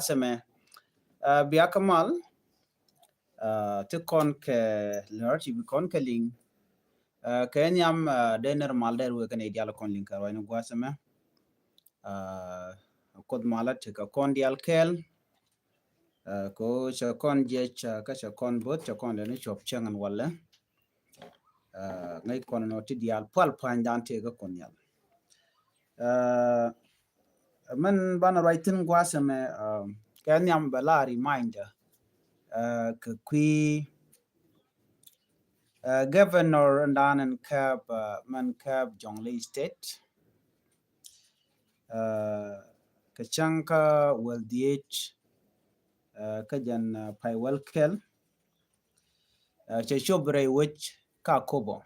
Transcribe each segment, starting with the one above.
seme bia kamal te kon ke ler ti kon ke ling ke nyam dener mal der we kan ideal kon ling ka wani gwa seme kod mala te ka kon dial kel ko cha kon je cha ka cha kon bot cha kon le chop changan wala ngai kon no ti dial pal pan dan te ga kon yal man bana writing gwa seme ke nyam bala reminder ka Governor Danan Cab Man Cab Jonglei State Kachanka will DH Kajan Pai Welkel Cheshobre which Kakobo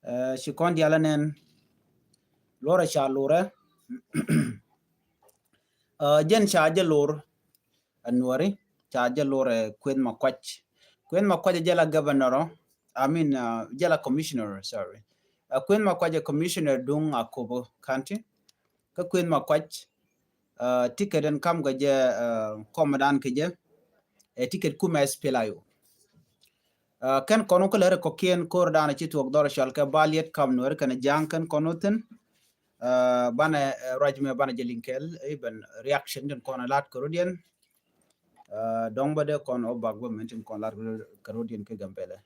Shikondi Alanen Lora Shalora Jen Charge Lor Anwari Charge Lore Queen Makwach Queen Makwaja Jela Governor I mean Jela Commissioner sorry Queen Makwaja Commissioner Dung Akobo County ka Queen Makwach ticket and kam gaje komadan keje ticket kuma spelayo kan kono ko lere ko kien kor dana ci tok dor shal ka baliet kam nor kan jankan konoten bana rajme bana jelinkel even reaction den kono lat korodian dong bade kono bagbo mentin kono lat korodian ke gambele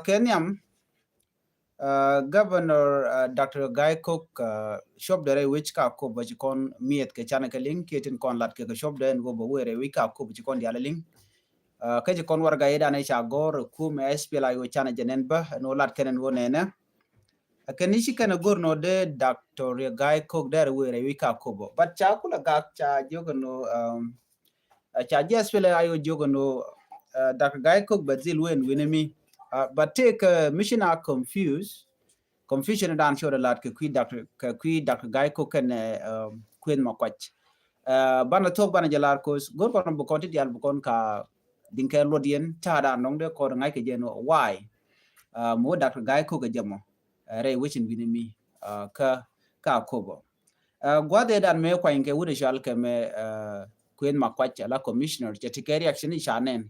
kenyam Governor Dr. Guy Cook shop dere which ka ko ba kon miet ke chana ke link ketin kon lat ke shop den go bo were wi ka ko ba kon diala link ke kon war ga ida ne cha gor ku me SPLA yo chana jenen ba no lat kenen wonene akeni shi kana gor no de Dr. Guy Cook dere were wi ka ko bo but cha kula ga cha jogono cha SPLA yo jogono Dr. Guy Cook but zil wen winemi but take mission are confusion dan show the lot ke Dr. Guy Cook and Queen Makwach bana talk bana jalar ko gor ko bu konti dial bu kon ka dinkel lodien tada nong de ko ngai ke jeno why mo Dr. Guy Cook jamo re wichin binimi ka kobo gwade dan me kwa inke wude shal ke me Queen Makwach la commissioner chetikeri action shanen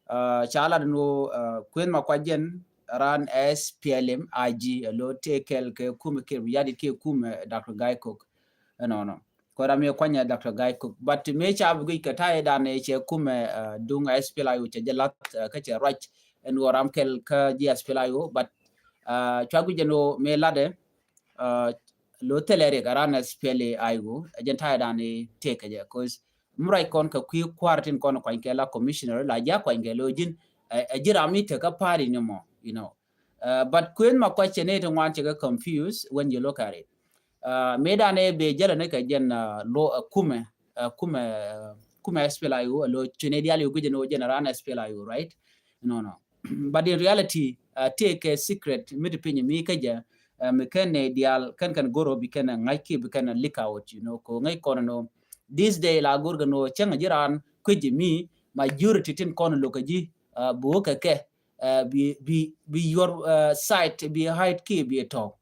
chala no Queen Makwajen ran SPLM IG lo tekel ke kume ke yadi ke kume Dr. Guy Cook no ko rami kwanya Dr. Guy Cook but me cha bu ka tay dan che kume dung SPLM che jelat ka che rach en waram kel ka ji SPLM but chagu jeno me lade lo telere garan SPLM aigo ajen tay dan take je cause murai kon ka kwi kwartin kon ko la commissioner la ja ko ngelo jin jirami te ka pari nyamo you know but Queen Makwach ne to want to confused when you look at it medane be jela ne ka jen lo kume SPLIU lo chinediali guje no general SPLIU right no but in reality take a secret midpin mi kaja me kan dial kan goro bi kan ngai ki bi kan leak out you know ko ngai kono no this day la gurga no changa jiran kuji mi majority tin kono lokaji bu ka ke be your site be hide key be to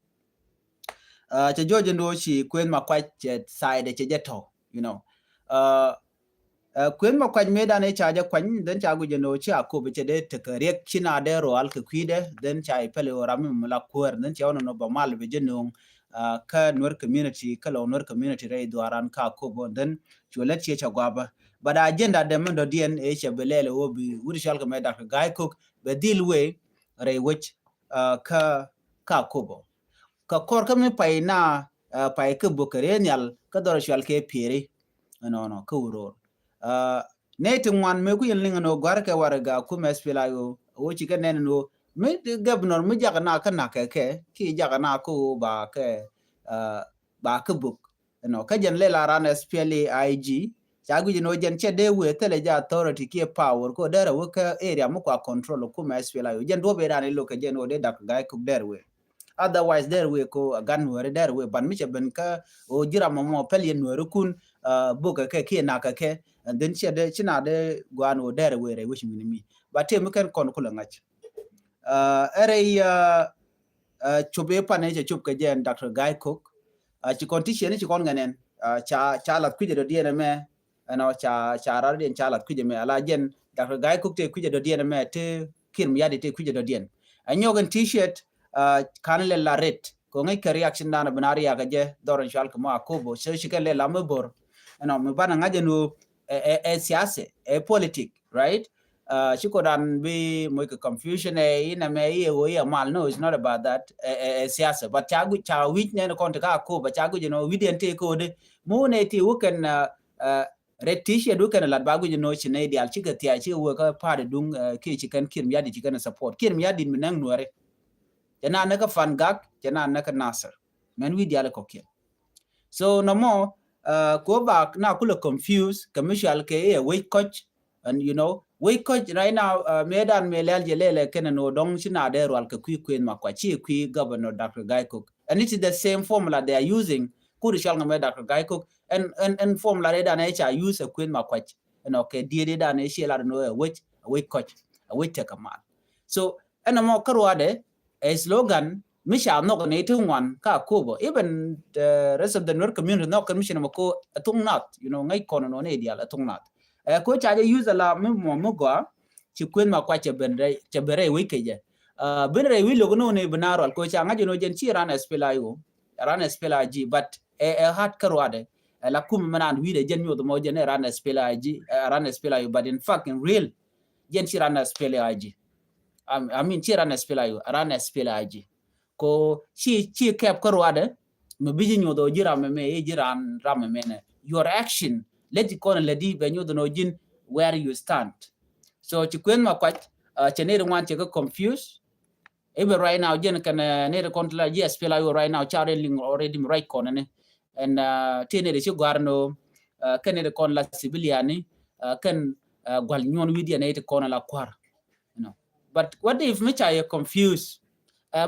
cha jojo no shi Queen Makwach side che jeto you know Queen Makwach me da ne cha ja kwan den cha guje no chi akobe che de te karek china de roal ke kwide den cha ipele orami mala kuer den cha no ba mal be jenung ka nur community ka lo nur community re duaran ka kobo den cholet che cha gwaba but agenda de mendo dien e che belele obi wuri shal ka me Dr. Guy Cook be deal we re which ka kobo ka kor ka me pai na pai ke bokere nyal ka dor shal ke pire no ka uro neti wan me ku yin no gwar ke warga ku mespila yo o chi ka nen no me governor mu jaga na ka na ke ki jaga na ku ba ke book no ka jen le la ran SPLA IG chagu no jen che de we tele ja authority ki power ko dere wo ka area mu kwa control ku mespila yo jen do be ran lo ka jen o de dak Guy Cook der we otherwise there we ko gan were there we ban mi che ben ka o jira mo pel yen were kun book ke na ke and then china de guano there we re wish me but tem kan kon kula ngach chobe pane che chup ke jen Dr. Guy Cook chi condition chi kon nganen cha lat kuje do diena me no cha rar den cha lat kuje me ala jen Dr. Guy Cook te kuje do diena me te kirm yadi te kuje do dien anyogan t-shirt kanle la red ko ngai ka reaction dana banari ya gaje doron shal ko ma ko bo so shikale la mabor no me bana ngaje no siase politic right shiko dan be mo confusion ina me wo ya mal no it's not about that siasa but chagu cha wit ne ko ta ko ba chagu we didn't take code mo ne ti wo kan red t-shirt wo kan lat bagu chine di al chika ti chi wo ka pa dung ke chikan kirm yadi chikan support kirm yadi minang nuare jana na ka fan gak jana na ka nasser men wi di al ko ke so no more go back na kula confused commercial ke we coach and we coach right now medan melal jelele ken no dong china de wal ka queen makwachi governor Dr. Guy Cook and it is the same formula they are using kuri shal ngame Dr. Guy Cook and formula they dan echa use a queen makwach okay die dan e shela no we coach we take a man so and mo karwade a slogan Misha no ne tungwan ka kobo even the rest of the North community no commission ko atung not ngai kono no ne dial atung not ko cha use la mo go ci kwen ma kwa che bere we ke je benre wi logo no ne binaro ko cha ngaji no jen ci ran spela ji but hat karwade la kum manan wi de jen nyodo mo jen ran spela ji but in fact in real jen ci ran spela ji I mean ci ran spela ji ko ci kep karwade me biji nyodo jira me jiran ram me ne your action let it kon ledi be nyodo no jin where you stand so ci kwen ma kwach chenere wan che ko confused even right now jen kan ne kon la yes pela you right now challenging already right kon ne and tenere ci garno kan ne kon la civiliani kan gwal nyon widi ne te kon la kwar but what if me cha you confused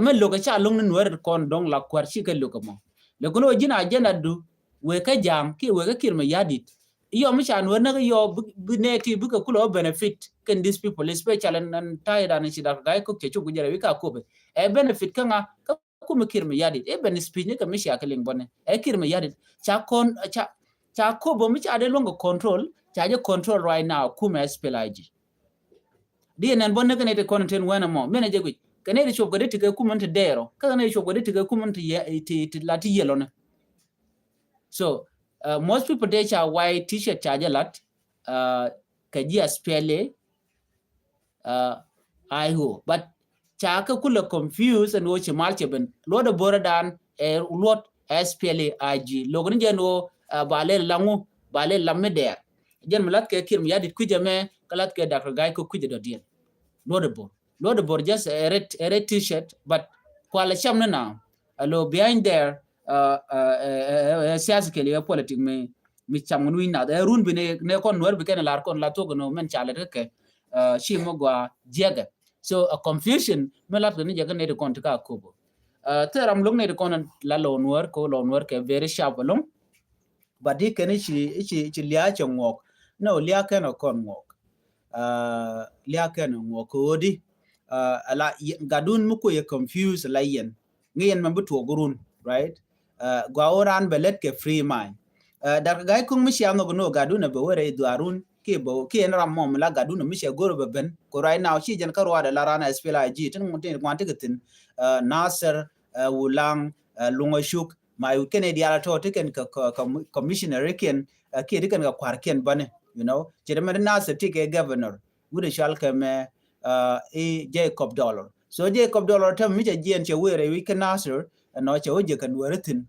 me loga cha long nwer kon dong la kwar chi ke loga mo le kono jina agenda du we ka jam ki we ka kirma yadit yo mi cha nwer na yo bineti buka kulo benefit can these people especially and tired and chi Dr. Guy Cook che chu gujere we ka ko be benefit kanga ka ku me kirma yadit ben speech ne ka mi sha keling bonne kirma yadit cha kon cha ko bo mi cha de longo control cha je control right now ku me spelaji di nan bonne ka ne te content wana mo mena je gui kane shop gade tige kuman te dero kane shop gade tige kuman te lati yellow na so most people they cha white t-shirt charge lat kaji aspele I ho but cha ka kula confused and watch malche ben lo da boradan lot aspele ig logon je no bale langu bale lamme der jen malat ke kirm yadit kujame kalat ke Dr. Guy Cook kuje do dien lo da bo Lord Bor just a red t-shirt, but kwala cham na alo behind there siasa kele politic me cham nui na da run bine ne kon nor bikene lar kon la to no men chale ke shi mo gwa jega so a confusion me lat ne jega ne kon ka ko teram long ne kon la lo nor ke very sharp long but di kene chi lia chongok no lia ken kon ngok lia ken ngok odi ala gadun muko ye confuse la yen ngien man buto gurun right gwa oran belet ke free mind Dr. Guy Cook mi sham no gadun be wore duarun ke bo ke en ram mom la gadun mi she goro be ben ko right now shi jen karwa de la rana spela ji tin mun tin kwante gatin Nasser wulang lungoshuk ma yu kene diala to tiken ka commissioner ken ke diken ka kwar ken bane jeremen Nasser tike governor wude shal ke me Jacob Dollar. So Jacob Dollar tam mi jen che were we can answer no che oje kan weratin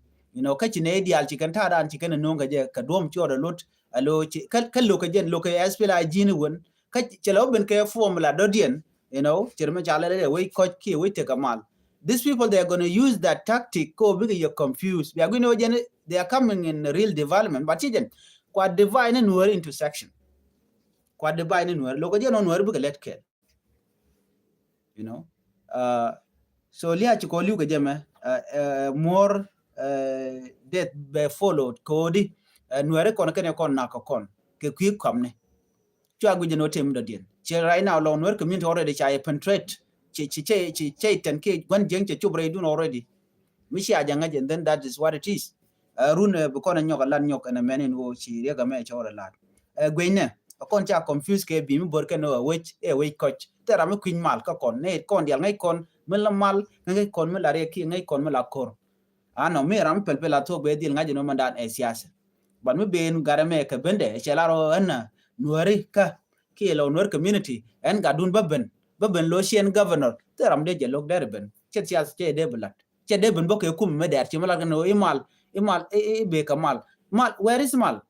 ka chine ideal chi kan tada chi kan no ga je ka dom chora lot alo chi kan lo ka jen lo ka SPLA jini won ka chelo ben ka formula dodien cherme chalale we coach ki we take amal these people they are going to use that tactic ko big you confused we are going to they are coming in real development but jen kwa divine and were intersection kwa divine and were lo ka jen on were big let care so lia chiko liu ke jeme more death be followed kodi nuere kon kene kon na kon ke kwi komne chwa guje no tem do dien che right now lo nuere community already cha penetrate che ten ke gwan jeng che chubre dun already mishi ajanga jen then that is what it is run bu kon nyok lan nyok na menin wo chi rega me chora lat gwene kon cha confuse ke bi mi bor ke no which coach tera mi queen mal ka kon ne kon dial ngai kon mel mal ngai kon mel are ki ngai kon mel akor ano mi ram pel pel ato be dil ngaji no mandan e siasa ban mi ben garame ka bende chelaro anna nuari ka ki lo nuar community en gadun babben lo sien governor teram de jelok derben chet siasa che de blat che de ben boke kum me der chi mala no imal be kamal mal where is mal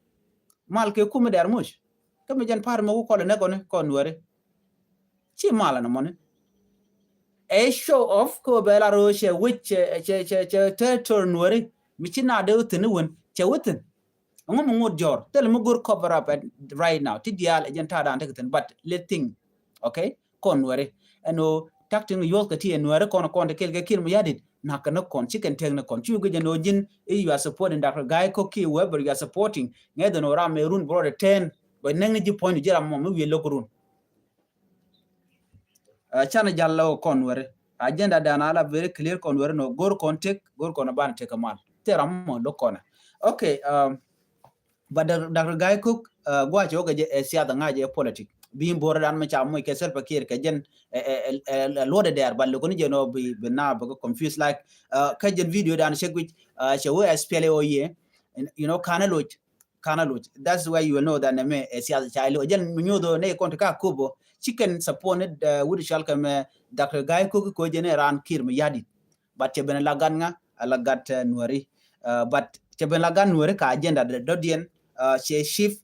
ke kum der mush kam jan par mo ko le ne ko nuari chi mala no mon a show off ko bela ro she which che nuari mi chi na de tinu won che wutin ngom ngod jor tel mo gur cover up right now ti dial agent tada antaken but let thing okay kon wore eno takting yo ka ti enware kon de kel ke mo yadit na kana kon chicken teng na kon chu ge no jin you are supporting Dr. Guy ko ki Weber you are supporting ngede no ram run bro 10 but nang ji point jira mo mi lokurun chana jallo kon wore agenda dana la very clear kon wore no gor kon ban take mal teram mo lokona okay but Dr. Guy Cook gwa choga je siada ngaje politics bi mbor dan ma cham moy kesel pakir ke jen lode der balle ko ni jeno bi na ba confused like ka jen video dan segwich chewe SPLO ye you know kana loj that's why you will know that me siada chailo jen nyodo ne kon ka kubo chicken supported with shalka me Dr. Guy Cook ko jen ran kir mi yadi but che ben lagan nga lagat nuari but che ben lagan nuari ka agenda do dien che shift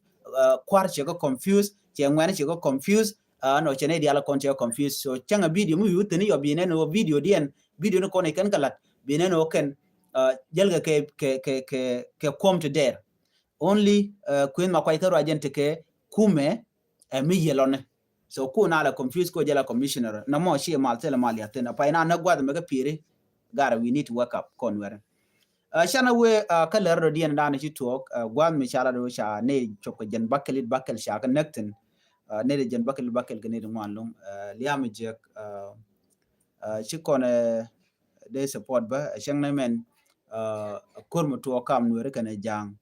kwar che ko confused che ngwane che ko confused no che ne diala kon che confused so changa video mu yutini yo bine no video dien video no kon ken kalat bine no ken jelga ke kom to there only queen makwai karo agent ke kume mi yelone so ku na la confused ko jela commissioner na mo shi mal tele mal ya tena pa ina na gwada mega pire gara we need to work up kon were shana we kalar do dien dana ci tok gwan mi chala do sha ne choko jen bakkel sha ka nekten ne de jen bakkel gane de manlum liam jek ci kone de support ba shang na men kurmu to kam no re kana jang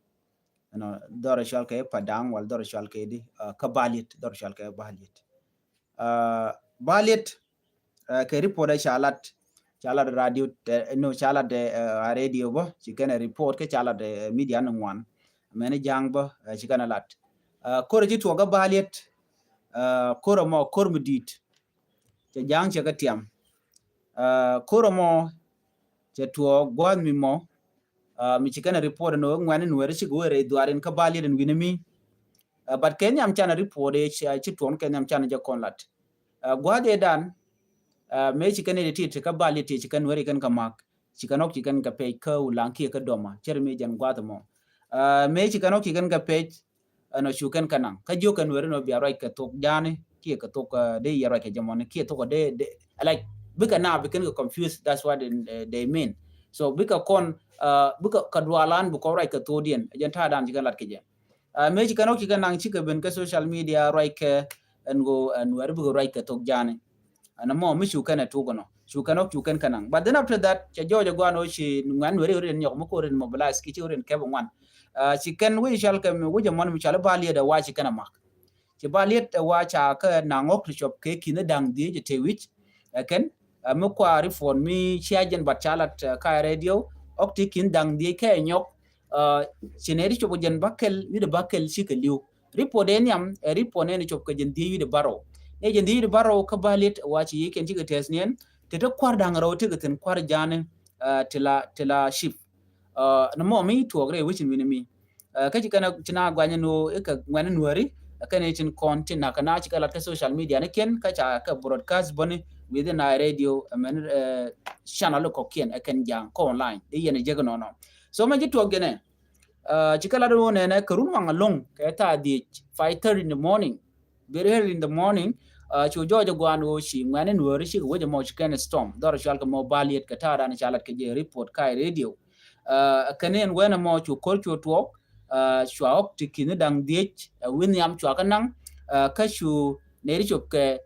no doro shal ke padang wal doro shal ke di ka balit doro shal ke balit ke report shalat chala radio no chala de radio ba chikana report ke chala de media no wan mena jang ba chikana lat kor ji to ga balet kor mo kor mudit te jang che ga tiam kor mo che to gwan mi mo mi chikana report no ngwan no re chi go re dwarin ka balet en winimi but kenyam chana report e chi to kenyam chana ja konlat gwade dan me chikan edit ka bali ti chikan wari kan kamak chikanok chikan ka pe ka ulanki ka doma cher me jan gwadamo me chikanok chikan ka pe no shukan kanang ka jo kan wari no bi arai ka tok jane ki ka tok de yara ka jamon ki tok de like bika na bikan ka confused that's what they mean so bika kon bika kadwalan bu ko rai ka todien jan ta dan chikan lat ke je me chikanok chikan nang chikaben ka social media rai ka ngo an wari bu rai ka tok jane and mo mi shukana tugono shukan kanang but then after that cha jojo gwano shi ngan wori nyok mo ko ren mobilize ki ren ke wan chicken we shall come we jamon mi chala bali da wa chikana mak che bali da wa cha ka na ngok shop ke kin dang di je te wich ken mo kwa reform mi chajen bat chalat ka radio okti kin dang di ke nyok chineri chobo jen bakel wi de bakel shikaliu report eniam report ne chop ka jen di wi de baro ejen di baro ka balit wachi yeken jiga tesnien te to kwar dangaro te gaten kwar janen tila ship no mo mi to gre wichin winimi ka jikana tina gwanya no e ka ngwana nuari ka ne tin content na kana chika lat ka social media ne ken ka cha ka broadcast boni within a radio men channel ko ken ken jang ko online e yene jega no so ma jito gene chika lat no ne ka rum mangalong ka ta di 5:30 in the morning very early in the morning chu jojo gwanu shi ngane nuori shi woje mo chicken storm dor shal ko mo baliet ka tara ni chalat ke je report kai radio kanen wena mo chu kol chu to shwa tikini dang diech win yam chwa kanang ka shu neri chop ke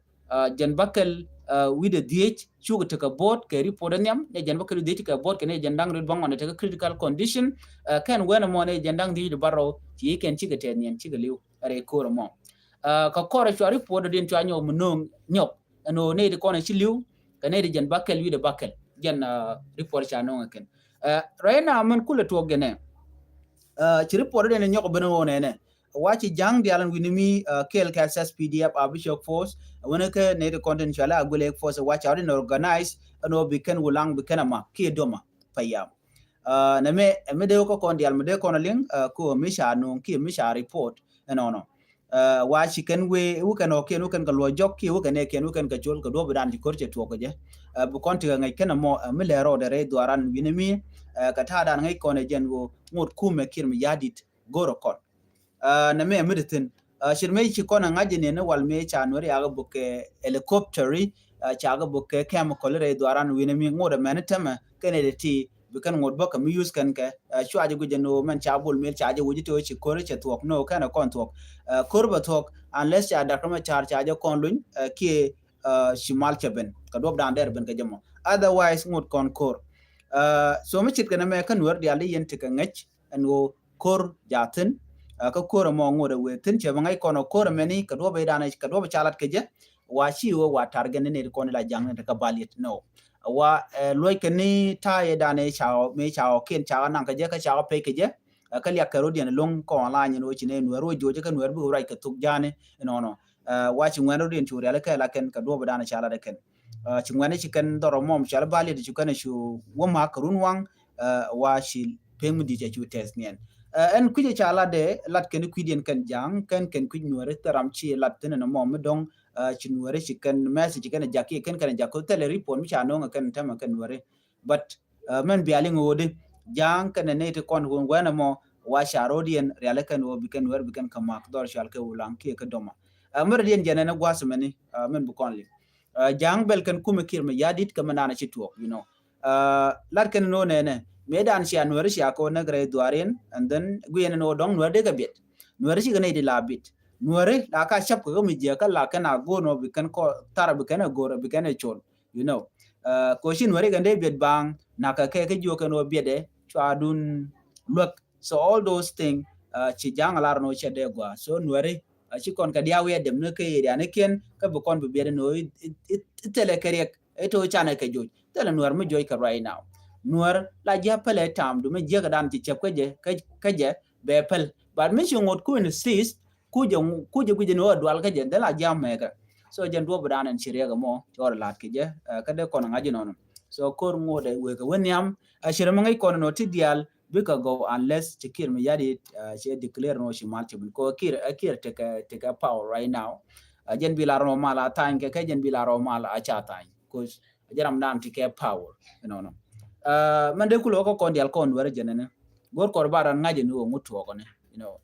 jen bakel with the DH sugar to a board ke report nyam ne jan bakri DH ka board ke ne jandang red bang on the critical condition kan when mo ne jandang di baro ti ken chi ke ten yen chi ke liu are ko mo ka kore chwa report din chwa nyo munong nyop no ne de kone chi liu ka ne de jan bakel wi de bakel jan report cha no ken right now man kula to gene ci report de nyoko beno ne wachi jang dialan winimi kel ka SPDF abishok force wona ke ne de content chala agule force watch out and organize no biken wulang biken ama ki doma payam na me de ko kon dial me de kon ling ko misha no ki misha report no wachi ken we kan okay no kan ka lo jok ki ken ka chol ka do bidan di korche to ko je bu kon tiga ngai ken mo me le ro de re duaran winimi ka ta dan ngai kon jen go ngot kume kirmi yadit goro kon na me meditin shirme chi kona ngaje ne wal me cha no ya ga buke helicopter cha ga buke chemical re duaran winimi ngoda menetama kene de ti bikan ngod baka mi use kan ka chwa je guje no man cha bol mel cha je wuji to chi kore che tok no kana kon tok korba tok unless cha da kama cha je kon lun ki shimal chaben ka dob dan der ben ka jamo otherwise ngod kon kor so mi chit kana me kan wer dia le yen tika ngach anwo kor jaten ka kor mo ngode we tin che bangai kono kor meni ka do be dana ka do be chalat ke je wa chi wa targen ne ko la jang ne ka balit no wa loy ke ni ta ye dane chao me chao ken chao nan ka je ka chao pe ke je ka ya ka rodian long ko la ni no chi ne no ro jo je ka no bu rai ka tuk jane no wa chi ngwan rodien chu re ka la ken ka do be dana chala de ken chi ngwan chi ken doro mom chala balit chu kana chu wo ma karun wang wa shi pemu di je chu test nien en kuje chala de lat ken kuidien kan jang ken kuj nuore taram chi lat tin no mom dong chi nuore chi kan message kan jaki kan jako tele report mi cha no kan tama kan nuore but men bialing wode jang kan ne te kon wana mo wa sharodien reale kan wo bikan nuore bikan kamak dor shal ke ulang ke ka doma mer dien jana na gwasmani men bu kon li jang bel kan kuma kirma yadit kamana na chi tuok you know lat kan no ne medan shi anwar shi ko na gre duaren and then guyen no dong nuar de gabet nuar shi gane de labit nuar la ka chap ko mi je ka la kana go no bikan ko tar bikan go bikan chol you know ko shi nuar gande bet bang na ka ke jo kan no bede chadun look so all those thing chi jang lar no che de gwa so nuar shi kon ka dia we dem ne ke ya ne ken ka bu kon be bede no tele kerek eto chana ke jo tele nuar mi joy ka right now nuar la ja pele tam du me je ga dan ti chep ke je be pel but me ngot ku insist ku je no dwal ke je de la ja me ga so jen do bran en chire ga mo jor lat ke je ka de kon ngaji non so kor ngode we ga wenyam chire mo ngai kon no ti dial bika go unless tikir me yadi she declare no shi malche ko kir take a power right now jen bilaro mala tan ke jen bilaro mala acha tan cuz jaram dan take power you know no man de kulo ko kon dial kon wara jenene gor kor baran ngaje no mutu ko ne you know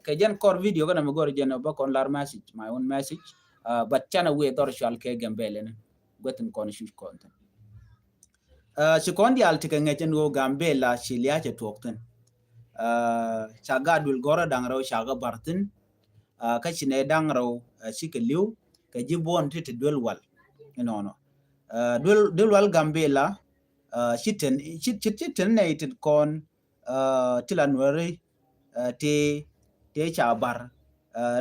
ke jen kor video gana gor jen ba kon lar message my own message but chana we dor shal ke gambele ne gotin kon shi content si kon dial tika ngaje no gambela shilia che tokten chaga dul gora dangraw chaga bartin ka chine dangraw sikeliu ka jibon tete dul wal you know no dul wal gambela chiten ne it kon tilanwari te chabar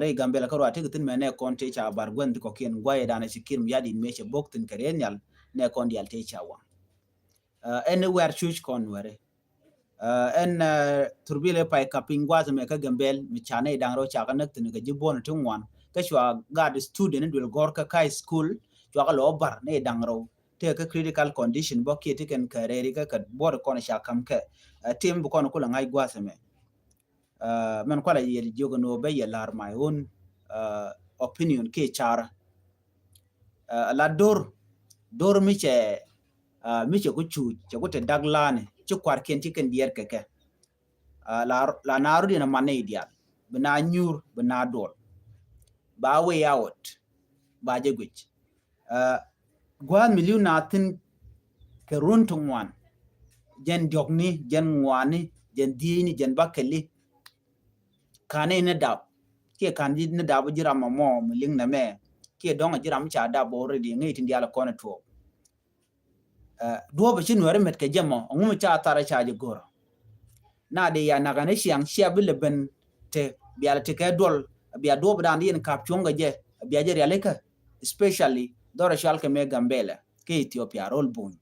re gambela ko ati tin mene kon te chabar gwen ko ken gwaye dana sikir mi yadi meche boktin karenyal ne kon dial te chawa anywhere chuch kon ware en turbile pai kaping gwa me ka gambel mi chane dangro chaga nak tin ga jibon tungwan ka shwa gad student dul gorka kai school chwa lo bar ne dangro te ka critical condition bo ke te ken kareri ka bor kon sha kam ka tim bu kon kula ngai gwa me man kwala yel jogo no be yelar my own opinion ke chara la dor mi che ku chu che ku te daglane che kwar ken ti ken dier keke la naru dina mane ideal bina nyur bina dol ba way out ba je gwich gwan miliu natin ke runtung wan jen dogni jen ngwani jen dini jen bakeli kane ne dab ke kan di ne dab jira mamo miling na me ki donga jiram cha da bo already ngi tin diala kona to duoba chi nuere met ke jamo ngum cha tara cha je goro na de ya naga ne siang sia bile ben te biala te ke dol bia duoba dan yin kap chunga je bia je realeka especially dora shal ke me gambela ke Ethiopia rol bun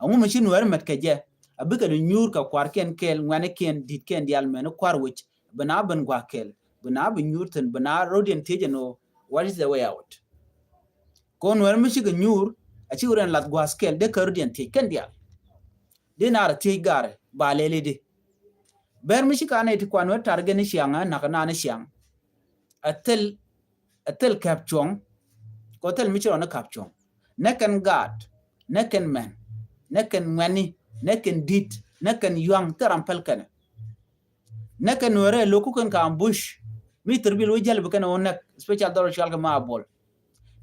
ngum chi nuere met ke je abika de nyur ka kwar ken kel ngane ken dit ken dial men kwar wich bana ben gwa kel bana ben nyurten bana rodien tejeno what is the way out kon wer mi shiga nyur a ci uren lat gwa kel de karudien te ken dial de nar te gare ba lele de ber mi shika na ti kwan wer targe ni shianga na kana ni shiang atel kapchong ko tel mi chiro na kapchong neken gad neken men neken ngani neken dit neken yuang taram pelkane neken were loku kan ka ambush mi terbil wajal bukana onak special dollar shalga ma bol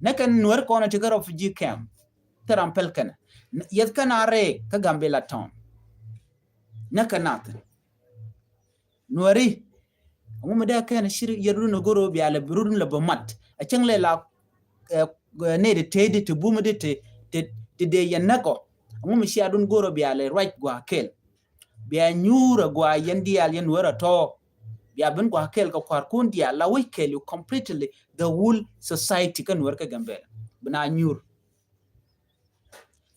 neken wer ko na tigar of g camp taram pelkane yet kana re ka gambela town neken nat nuari ngum da kan shir yeru no goro bi ala burun la bamat a changle la ne de tede to bumu de te de yanako ngum shi adun goro bi ala right gwa kel bi nyura gwa yandi al yen wara to bi abin gwa kel ka kwar kun dia la we kel you completely the whole society kan worka gambela bina nyur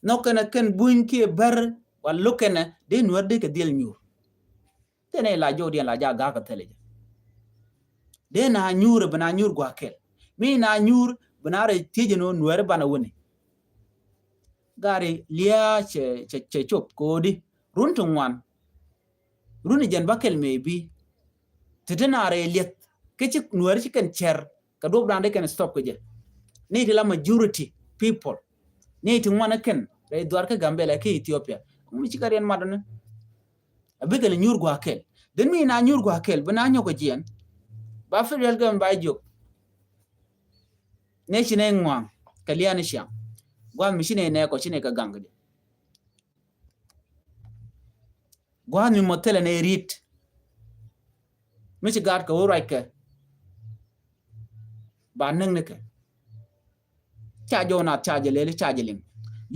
no kana kan buin ke bar wal lokana de nuar de ka del nyur tene la jodi la ja ga ka tele de na nyur bina nyur gwa kel mi na nyur bina re tije no nuar bana woni gari lia che chop kodi runtun wan runi jan bakel maybe tedena re liet kechi nuar chi kan cher ka do brande kan stop ke je ni de la majority people ni tin wana ken re dwar ka gambela ke Ethiopia mi chi karen madana abigal nyur gwa kel den mi na nyur gwa kel bana nyoko jien ba federal gam ba jok ne chine ngwang kaliani sham gwa mi shine ne ko shine ka gangde gwa mi motele ne rit mi chi gad ka worai ke ba nang ne ke cha jona cha je lele cha je ling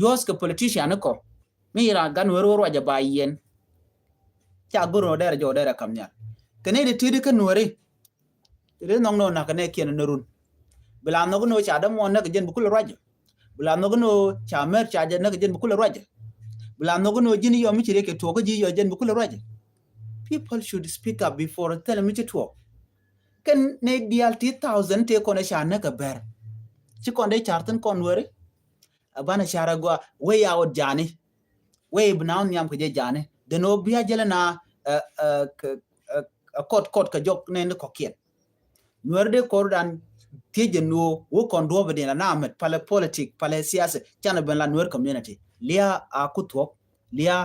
yos ka politician ko mi ra gan woro waja ba yen cha goro der jo der kamnya kene de tidi ka nuore tidi nong no na kane kien nurun bila no no cha da mo na jen bukul raja bila no no cha mer cha je na jen bukul raja bila no no jini yo mi chire ke to ko ji yo jen bukul raja people should speak up before tell me to talk ken ne dial 1000 te ko na sha na ka ber ci kon de chartan kon nuore abana shara go we ya od jani we bna nyam ke je jani de no biya jele na kot ka jok ne ko kien nuer de ko dan teje no wo kon do be na met pale politic pale siasa chana ben la nuer community lia a kutop lia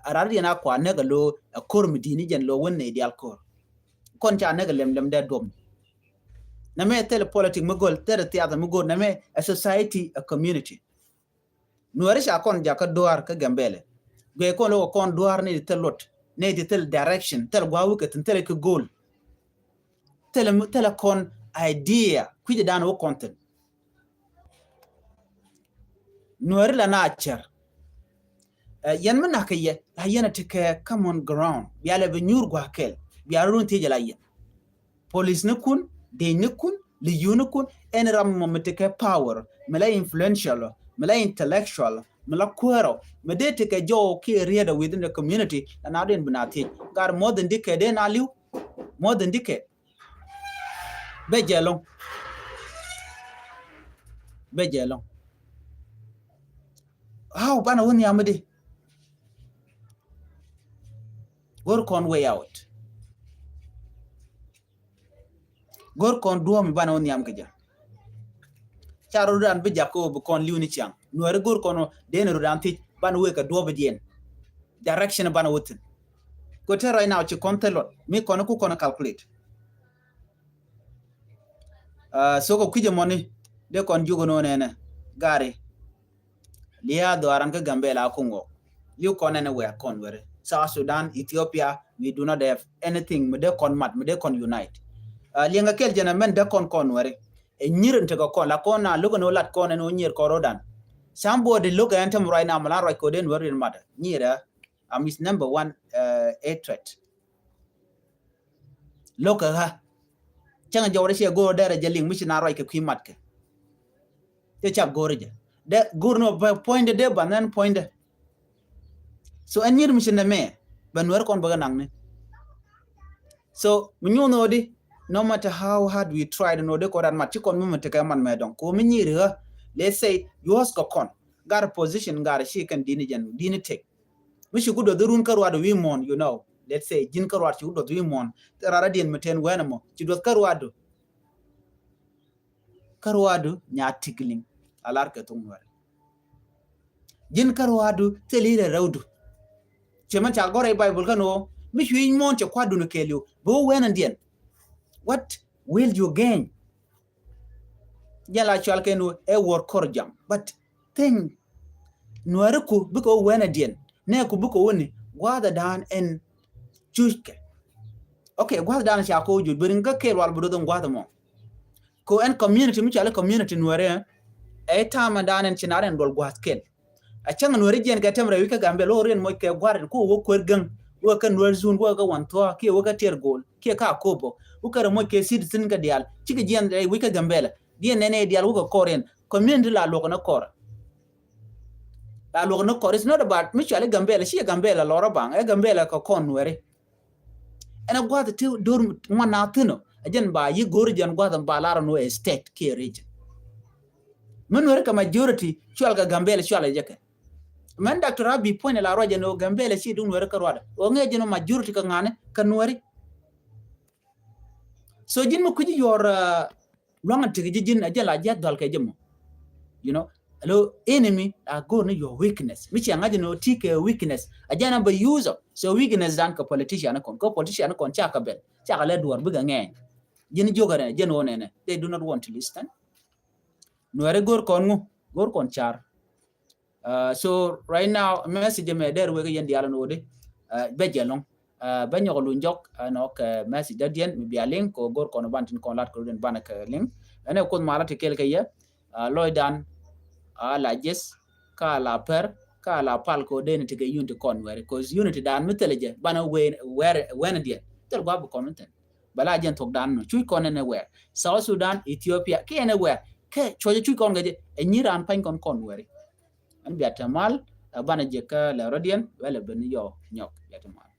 arari na kwa ne galo kor midini jen lo wonne ideal kor kon cha ne lem de dom na me tele politic mugol tere tiata mugol na me a society a community nuer sha kon jaka doar ka gambele be kon lo kon doar ne telot ne tel direction tel gwawu ke tel ke goal tel kon idea kwije dan wo content nuer la na cher yan mana kaye hayana tike common ground biale be nyur gwa kel biarun tije la yen police ne kun de ne kun li yunukun en ram mo tike power mala influential mala intellectual mala kwero medete ke jo ki rieda within the community and adin binati gar more than decade den aliu more than decade bejelong how bana woni amade work on way out gor kon duom bana woni am keja charo dan be jako bu kon liuni chang nuare gor kono den rudan ti ban we ka do be dien direction bana wotin ko te right now ci kontelot mi kono ku kono calculate so ko kuje moni de kon jugo no nene gare liya do aran ka gambela kongo you kon ene we kon were South Sudan Ethiopia we do not have anything me de kon mat me de kon unite lianga kel jena men de kon were e nyiren te ko la ko na lugo no lat ko no nyir ko rodan somebody look at him right now mala right ko den wori mata nyira is number 1 a threat look ha changa jawre she go dere jaling mishina right ke kwimat ke te chap gorje de gurno point de banan point so anyir mishina me ban wer kon baga nangne so minyo no di no matter how hard we try to know de ko dan mat kon mum te man me don ko minyira let's say yours ko kon got a position got a she can dini take wish you could do run karwa do we mon you know let's say jin karwa ci do we mon rara dien meten wenamo ci do karwa do nya tigling alar ke tum war jin karwa do telire rawdu ci man ta gore bible kano mish wi mon ci kwadu no kelio bo wenan dien what will you gain jala chal kenu e wor korjam but thing nuare ku biko wena dien ne ku biko woni gwada dan en chuke okay gwada dan sha ko ju birin ga ke wal budo don gwada mo ko en community mi chala community nuare e tama dan en chinaren dol gwat kel a changa nuare jen ga temre wi ka gambe lo ren mo ke gwada ko wo ko gang wo ka nuare zun wo ga wan to ke wo ga ter gol ke ka kobo wo ka mo ke citizen ga dial chigi jen wi ka gambe la dien nene dial wo ko koren community la lo ko na kor la lo no kor is not about mutually gambela she gambela lora bang e gambela ko konwere ena gwada ti dur mana tino ajen ba yi gorjan gwada ba lara no state ke region menwere ka majority chwal ga gambela chwal jeke man Dr. Abi point la roje no gambela she dun were ka roda o ngeje no majority ka ngane kanwere so jin mo kuji yor longa tigi jin ajala jadal ke jemo you know hello enemy go no your weakness which angaje no tike weakness ajana ba user so weakness dan ka politician kon chaka bel chaka le duwar buga ngeng jeni jogare jen wonene they do not want to listen no re gor kon char so right now message me der we yen diala no de be jelong ba nyogolu njok no ka message da dien mi bialin ko gor kon bantin kon lat ko den banaka link ene kon malati kelke ya loydan la jes ka la per ka la pal ko den tige unity conwere cause unity dan miteleje bana when dia tel gwa ko nten bala jen tok dan no chui kon ne we South Sudan Ethiopia ke ne we ke choje chui kon gaje e nyiran pan kon conwere an biata mal bana je ka la rodian wala ben yo nyok biata mal